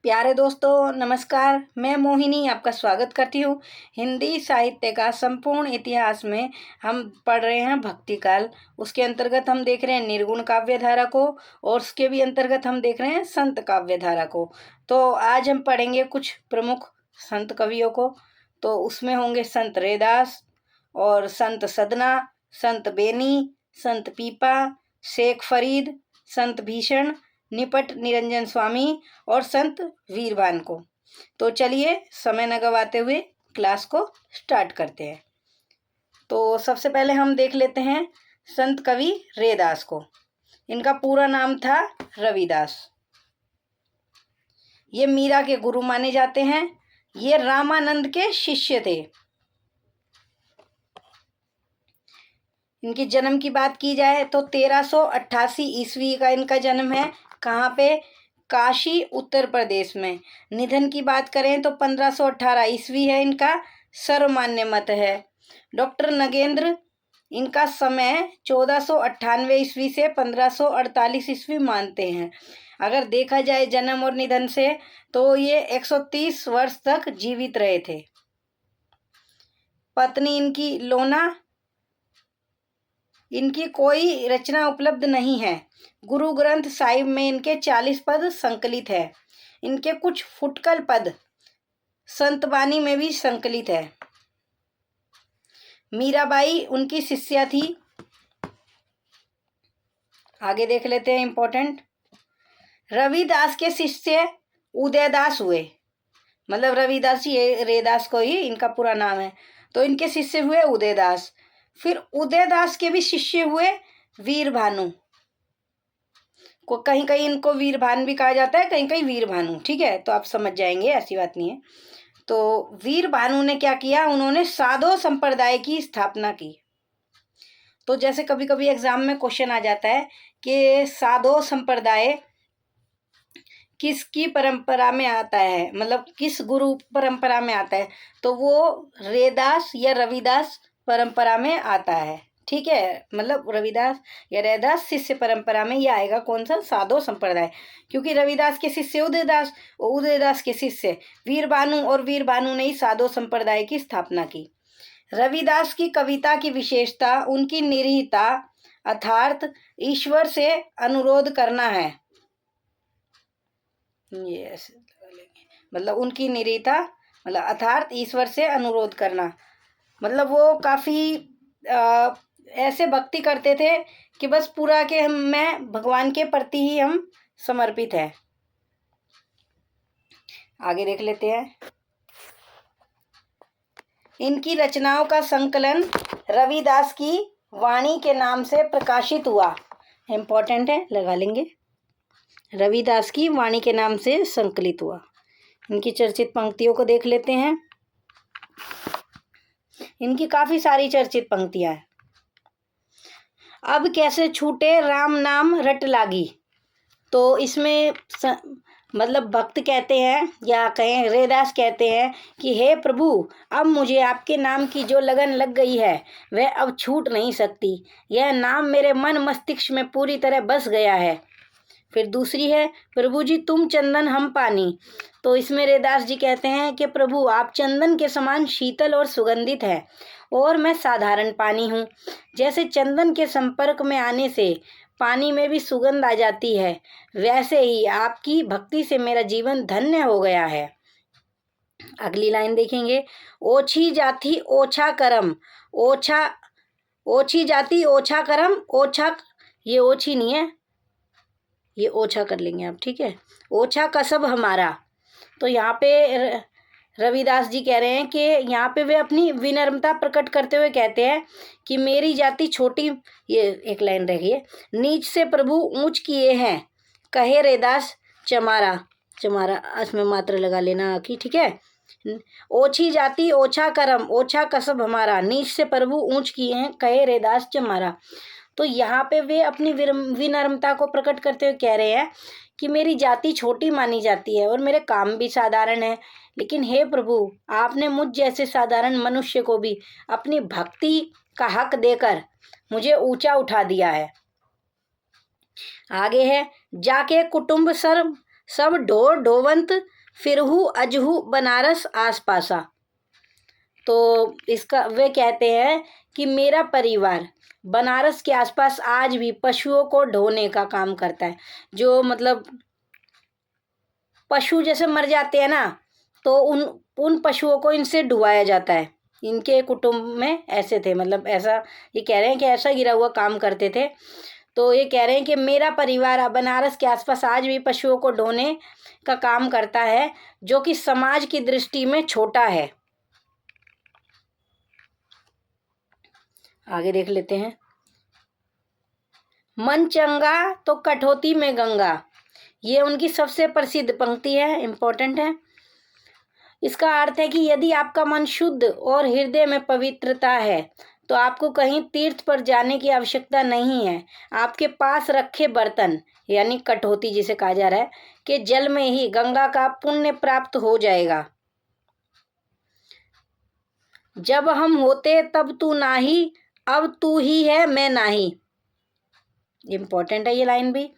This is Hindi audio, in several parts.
प्यारे दोस्तों नमस्कार। मैं मोहिनी आपका स्वागत करती हूँ। हिंदी साहित्य का संपूर्ण इतिहास में हम पढ़ रहे हैं भक्ति काल। उसके अंतर्गत हम देख रहे हैं निर्गुण काव्य धारा को और उसके भी अंतर्गत हम देख रहे हैं संत काव्य धारा को। तो आज हम पढ़ेंगे कुछ प्रमुख संत कवियों को। तो उसमें होंगे संत रैदास और संत सदना, संत बेनी, संत पीपा, शेख फरीद, संत भीषण, निपट निरंजन स्वामी और संत वीरभान को। तो चलिए समय न गवाते हुए क्लास को स्टार्ट करते हैं। तो सबसे पहले हम देख लेते हैं संत कवि रैदास को। इनका पूरा नाम था रविदास। ये मीरा के गुरु माने जाते हैं। ये रामानंद के शिष्य थे। इनकी जन्म की बात की जाए तो 1388 ईस्वी का इनका जन्म है। कहाँ पे? काशी उत्तर प्रदेश में। निधन की बात करें तो 1518 ईस्वी है इनका सर्वमान्य मत है। डॉक्टर नगेंद्र इनका समय 1498 ईस्वी से 1548 ईस्वी मानते हैं। अगर देखा जाए जन्म और निधन से तो ये 130 वर्ष तक जीवित रहे थे। पत्नी इनकी लोना। इनकी कोई रचना उपलब्ध नहीं है। गुरु ग्रंथ साहिब में इनके 40 पद संकलित है। इनके कुछ फुटकल पद संतबानी में भी संकलित है। मीराबाई उनकी शिष्या थी। आगे देख लेते हैं इंपॉर्टेंट। रविदास के शिष्य उदयदास हुए। मतलब रविदास ये रैदास को ही इनका पूरा नाम है। तो इनके शिष्य हुए उदयदास। फिर उदयदास के भी शिष्य हुए वीरभानु को। कहीं कहीं इनको वीरभान भी कहा जाता है, कहीं कहीं वीरभानु। ठीक है, तो आप समझ जाएंगे, ऐसी बात नहीं है। तो वीरभानु ने क्या किया? उन्होंने साधो संप्रदाय की स्थापना की। तो जैसे कभी कभी एग्जाम में क्वेश्चन आ जाता है कि साधो संप्रदाय किसकी परंपरा में आता है, मतलब किस गुरु परंपरा में आता है, तो वो रैदास या रविदास परंपरा में आता है। ठीक है, मतलब रविदास या रैदास शिष्य परंपरा में ये आएगा। कौन सा? साधो संप्रदाय। क्योंकि रविदास के शिष्य उदयदास और उदयदास के शिष्य वीरभानु और वीरभानु ने ही साधो संप्रदाय की स्थापना की। रविदास की कविता की विशेषता उनकी निरीहता अर्थात ईश्वर से अनुरोध करना है। ये मतलब उनकी निरीहता मतलब अर्थात ईश्वर से अनुरोध करना। मतलब वो काफ़ी ऐसे भक्ति करते थे कि बस पूरा के मैं भगवान के प्रति ही हम समर्पित है। आगे देख लेते हैं। इनकी रचनाओं का संकलन रविदास की वाणी के नाम से प्रकाशित हुआ। इम्पोर्टेंट है, लगा लेंगे। रविदास की वाणी के नाम से संकलित हुआ। इनकी चर्चित पंक्तियों को देख लेते हैं। इनकी काफ़ी सारी चर्चित पंक्तियां हैं। अब कैसे छूटे राम नाम रट लागी। तो इसमें मतलब भक्त कहते हैं या कहें रैदास कहते हैं कि हे प्रभु, अब मुझे आपके नाम की जो लगन लग गई है वह अब छूट नहीं सकती। यह नाम मेरे मन मस्तिष्क में पूरी तरह बस गया है। फिर दूसरी है, प्रभु जी तुम चंदन हम पानी। तो इसमें रैदास जी कहते हैं कि प्रभु आप चंदन के समान शीतल और सुगंधित हैं और मैं साधारण पानी हूँ। जैसे चंदन के संपर्क में आने से पानी में भी सुगंध आ जाती है, वैसे ही आपकी भक्ति से मेरा जीवन धन्य हो गया है। अगली लाइन देखेंगे। ओछी जाति ओछा करम, ओछी जाति ओछा करम, ओछा ये ओछी नहीं है, ये ओछा कर लेंगे आप। ठीक है, ओछा कसब हमारा। तो यहाँ पे रविदास जी कह रहे हैं कि यहाँ पे वे अपनी विनम्रता प्रकट करते हुए कहते हैं कि मेरी जाति छोटी, ये एक लाइन रह गई है, नीच से प्रभु ऊंच किए हैं, कहे रैदास चमारा। चमारा इसमें मात्र लगा लेना कि ठीक है। ओछी जाति ओछा करम, ओछा कसब हमारा, नीच से प्रभु ऊंच किए हैं, कहे रैदास चमारा। तो यहाँ पे वे अपनी विनम्रता को प्रकट करते हुए कह रहे हैं कि मेरी जाति छोटी मानी जाती है और मेरे काम भी साधारण है, लेकिन हे प्रभु आपने मुझ जैसे साधारण मनुष्य को भी अपनी भक्ति का हक देकर मुझे ऊंचा उठा दिया है। आगे है, जाके कुटुंब सर सब ढोर ढोवंत फिरहू अजहू बनारस आसपासा। तो इसका वे कहते हैं कि मेरा परिवार बनारस के आसपास आज भी पशुओं को ढोने का काम करता है। जो मतलब पशु जैसे मर जाते हैं ना, तो उन पशुओं को इनसे ढुवाया जाता है। इनके कुटुंब में ऐसे थे, मतलब ऐसा ये कह रहे हैं कि ऐसा गिरा हुआ काम करते थे। तो ये कह रहे हैं कि मेरा परिवार बनारस के आसपास आज भी पशुओं को ढोने का काम करता है, जो कि समाज की दृष्टि में छोटा है। आगे देख लेते हैं। मन चंगा तो कठौती में गंगा, ये उनकी सबसे प्रसिद्ध पंक्ति है, इम्पोर्टेंट है। इसका अर्थ है कि यदि आपका मन शुद्ध और हृदय में पवित्रता है तो आपको कहीं तीर्थ पर जाने की आवश्यकता नहीं है। आपके पास रखे बर्तन यानी कठौती जिसे कहा जा रहा है कि जल में ही गंगा का पुण्य प्राप्त हो जाएगा। जब हम होते तब तू नाही, अब तू ही है मैं नाही। इम्पोर्टेंट है ये लाइन भी।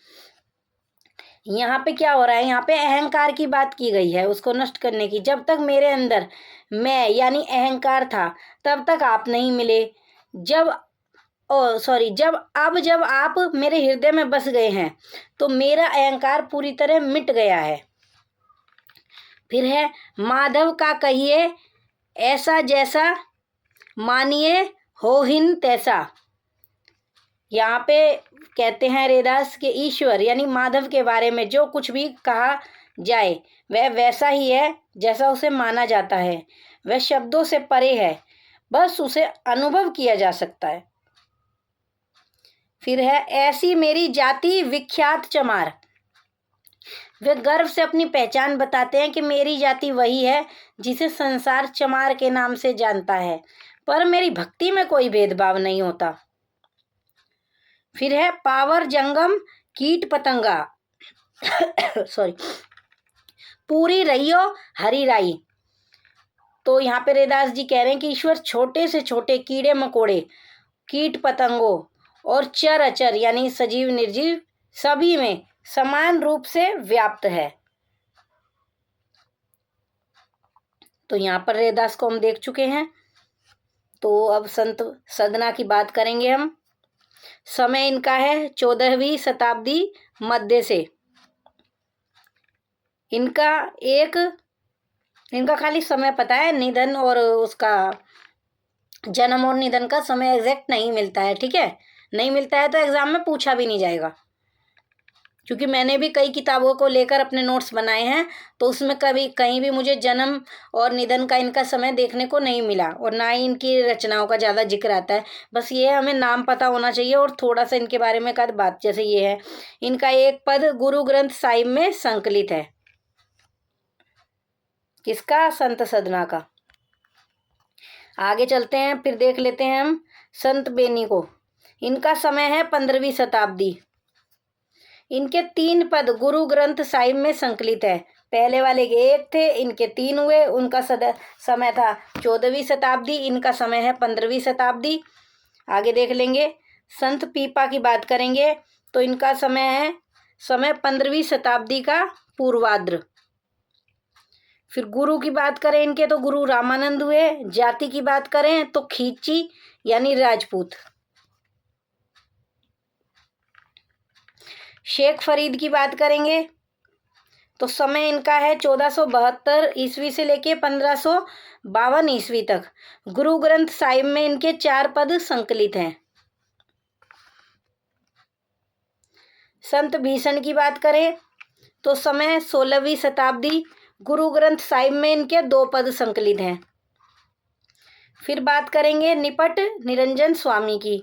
यहाँ पे क्या हो रहा है, यहाँ पे अहंकार की बात की गई है, उसको नष्ट करने की। जब तक मेरे अंदर मैं यानी अहंकार था तब तक आप नहीं मिले। जब आप मेरे हृदय में बस गए हैं तो मेरा अहंकार पूरी तरह मिट गया है। फिर है माधव का कहिए ऐसा जैसा, मानिए होहिन तैसा। यहाँ पे कहते हैं रैदास के ईश्वर यानी माधव के बारे में जो कुछ भी कहा जाए वह वैसा ही है जैसा उसे माना जाता है। वह शब्दों से परे है, बस उसे अनुभव किया जा सकता है। फिर है ऐसी मेरी जाति विख्यात चमार। वे गर्व से अपनी पहचान बताते हैं कि मेरी जाति वही है जिसे संसार चमार के नाम से जानता है, पर मेरी भक्ति में कोई भेदभाव नहीं होता। फिर है पावर जंगम कीट पतंगा सॉरी पूरी रहियो हरी राई। तो यहाँ पे रैदास जी कह रहे हैं कि ईश्वर छोटे से छोटे कीड़े मकोड़े, कीट पतंगों और चर अचर यानी सजीव निर्जीव सभी में समान रूप से व्याप्त है। तो यहाँ पर रैदास को हम देख चुके हैं। तो अब संत सदना की बात करेंगे हम। समय इनका है 14वीं शताब्दी मध्य से। इनका खाली समय पता है, निधन और उसका जन्म और निधन का समय एग्जैक्ट नहीं मिलता है। ठीक है, नहीं मिलता है तो एग्जाम में पूछा भी नहीं जाएगा, क्योंकि मैंने भी कई किताबों को लेकर अपने नोट्स बनाए हैं तो उसमें कभी कहीं भी मुझे जन्म और निधन का इनका समय देखने को नहीं मिला, और ना ही इनकी रचनाओं का ज़्यादा जिक्र आता है। बस ये हमें नाम पता होना चाहिए और थोड़ा सा इनके बारे में कर बात। जैसे ये है, इनका एक पद गुरु ग्रंथ साहिब में संकलित है। किसका? संत सदना का। आगे चलते हैं, फिर देख लेते हैं हम संत बेनी को। इनका समय है 15वीं शताब्दी। इनके 3 पद गुरु ग्रंथ साहिब में संकलित है। पहले वाले के 1 थे, इनके 3 हुए। उनका समय था 14वीं शताब्दी, इनका समय है 15वीं शताब्दी। आगे देख लेंगे। संत पीपा की बात करेंगे तो इनका समय 15वीं शताब्दी का पूर्वाद्र। फिर गुरु की बात करें इनके तो गुरु रामानंद हुए। जाति की बात करें तो खींची यानी राजपूत। शेख फरीद की बात करेंगे तो समय इनका है 1472 ईस्वी से लेके 1552 ईस्वी तक। गुरु ग्रंथ साहिब में इनके 4 पद संकलित हैं। संत भीषण की बात करें तो समय 16वीं शताब्दी। गुरु ग्रंथ साहिब में इनके 2 पद संकलित हैं। फिर बात करेंगे निपट निरंजन स्वामी की,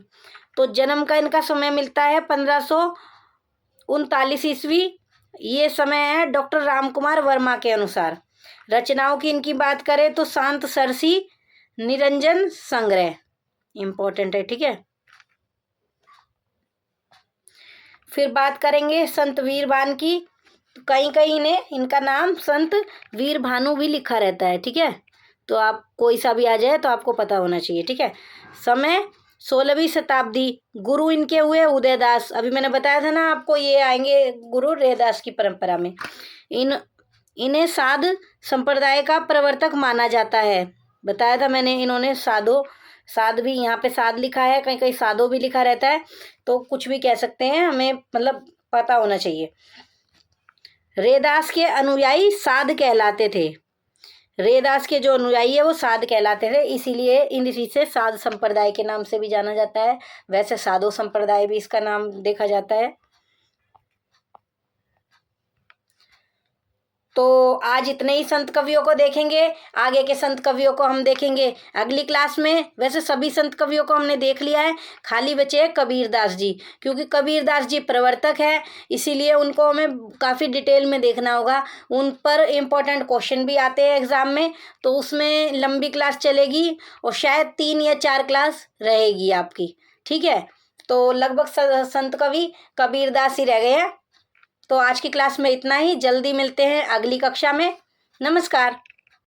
तो जन्म का इनका समय मिलता है 1539 ईस्वी। ये समय है डॉक्टर रामकुमार वर्मा के अनुसार। रचनाओं की इनकी बात करें तो शांत सरसी, निरंजन संग्रह इम्पोर्टेंट है। ठीक है, फिर बात करेंगे संत वीरभान की। कहीं कहीं ने इनका नाम संत वीर भानु भी लिखा रहता है। ठीक है, तो आप कोई सा भी आ जाए तो आपको पता होना चाहिए। ठीक है, समय 16वीं शताब्दी, गुरु इनके हुए उदयदास। अभी मैंने बताया था ना आपको, ये आएंगे गुरु रैदास की परंपरा में। इन्हें साध संप्रदाय का प्रवर्तक माना जाता है। बताया था मैंने, इन्होंने साध भी, यहाँ पे साध लिखा है, कहीं कहीं साधो भी लिखा रहता है, तो कुछ भी कह सकते हैं, हमें मतलब पता होना चाहिए। रैदास के अनुयायी साध कहलाते थे। रैदास के जो अनुयायी है वो साध कहलाते थे, इसीलिए इसी से साध संप्रदाय के नाम से भी जाना जाता है। वैसे साधो संप्रदाय भी इसका नाम देखा जाता है। तो आज इतने ही संत कवियों को देखेंगे, आगे के संत कवियों को हम देखेंगे अगली क्लास में। वैसे सभी संत कवियों को हमने देख लिया है, खाली बचे हैं कबीरदास जी, क्योंकि कबीरदास जी प्रवर्तक है, इसीलिए उनको हमें काफ़ी डिटेल में देखना होगा। उन पर इम्पोर्टेंट क्वेश्चन भी आते हैं एग्ज़ाम में, तो उसमें लंबी क्लास चलेगी और शायद 3 या 4 क्लास रहेगी आपकी। ठीक है, तो लगभग संत कवि कबीरदास ही रह गए हैं। तो आज की क्लास में इतना ही, जल्दी मिलते हैं अगली कक्षा में। नमस्कार।